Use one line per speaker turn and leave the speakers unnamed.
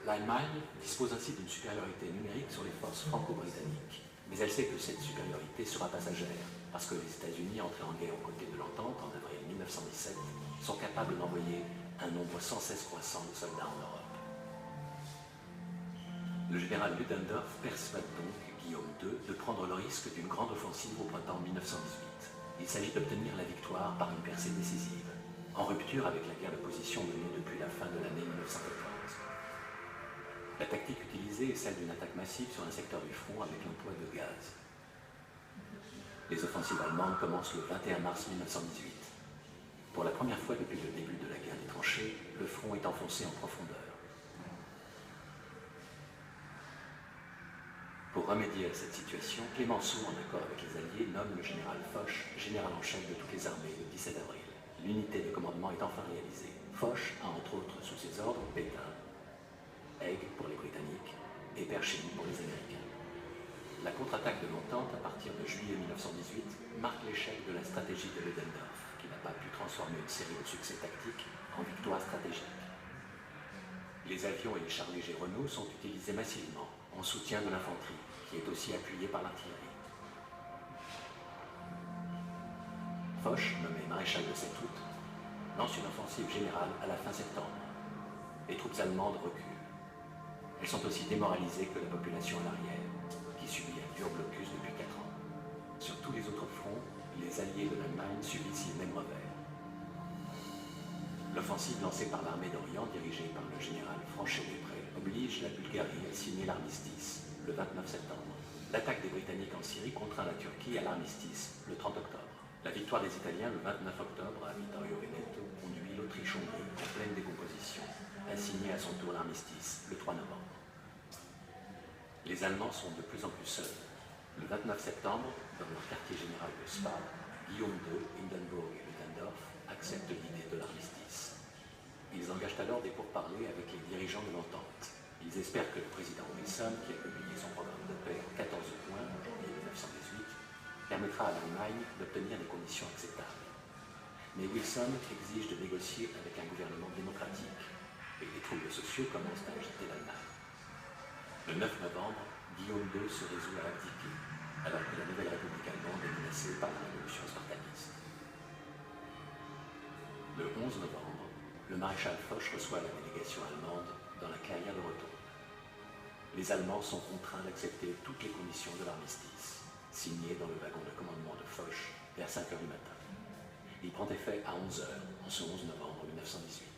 L'Allemagne dispose ainsi d'une supériorité numérique sur les forces franco-britanniques, mais elle sait que cette supériorité sera passagère, parce que les États-Unis, entrés en guerre aux côtés de l'Entente en avril 1917, sont capables d'envoyer un nombre sans cesse croissant de soldats en Europe. Le général Ludendorff persuade donc Guillaume II de prendre le risque d'une grande offensive au printemps 1918. Il s'agit d'obtenir la victoire par une percée décisive, en rupture avec la guerre de position menée depuis la fin de l'année 1914. La tactique utilisée est celle d'une attaque massive sur un secteur du front avec l'emploi de gaz. Les offensives allemandes commencent le 21 mars 1918. Pour la première fois depuis le début de la guerre des tranchées, le front est enfoncé en profondeur. Pour remédier à cette situation, Clémenceau, en accord avec les Alliés, nomme le général Foch général en chef de toutes les armées le 17 avril. L'unité de commandement est enfin réalisée. Foch a entre autres sous ses ordres Pétain, Haig pour les Britanniques et Pershing pour les Américains. La contre-attaque de l'Entente à partir de juillet 1918 marque l'échec de la stratégie de Ludendorff, qui n'a pas pu transformer une série de succès tactiques en victoire stratégique. Les avions et les chars légers Renault sont utilisés massivement en soutien de l'infanterie, qui est aussi appuyée par l'artillerie. Foch, nommé maréchal le 7 août, lance une offensive générale à la fin septembre. Les troupes allemandes reculent. Elles sont aussi démoralisées que la population à l'arrière, qui subit un dur blocus depuis 4 ans. Sur tous les autres fronts, les alliés de l'Allemagne subissent les mêmes revers. L'offensive lancée par l'armée d'Orient, dirigée par le général Franchet-Després, oblige la Bulgarie à signer l'armistice le 29 septembre. L'attaque des Britanniques en Syrie contraint la Turquie à l'armistice le 30 octobre. La victoire des Italiens le 29 octobre à Vittorio Veneto conduit l'Autriche-Hongrie en pleine décomposition à signer à son tour l'armistice le 3 novembre. Les Allemands sont de plus en plus seuls. Le 29 septembre, dans leur quartier général de Spa, Guillaume II, Hindenburg et Ludendorff acceptent l'idée de l'armistice. Ils engagent alors des pourparlers avec les dirigeants de l'Entente. Ils espèrent que le président Wilson, qui a publié son programme de paix en 14 points en janvier 1918, permettra à l'Allemagne d'obtenir des conditions acceptables. Mais Wilson exige de négocier avec un gouvernement démocratique, et les troubles sociaux commencent à agiter l'Allemagne. Le 9 novembre, Guillaume II se résout à abdiquer, alors que la nouvelle République allemande est menacée par la révolution spartaniste. Le 11 novembre, le maréchal Foch reçoit la délégation allemande dans la clairière de Rotton. Les Allemands sont contraints d'accepter toutes les conditions de l'armistice, signé dans le wagon de commandement de Foch vers 5 h du matin. Il prend effet à 11 h en ce 11 novembre 1918.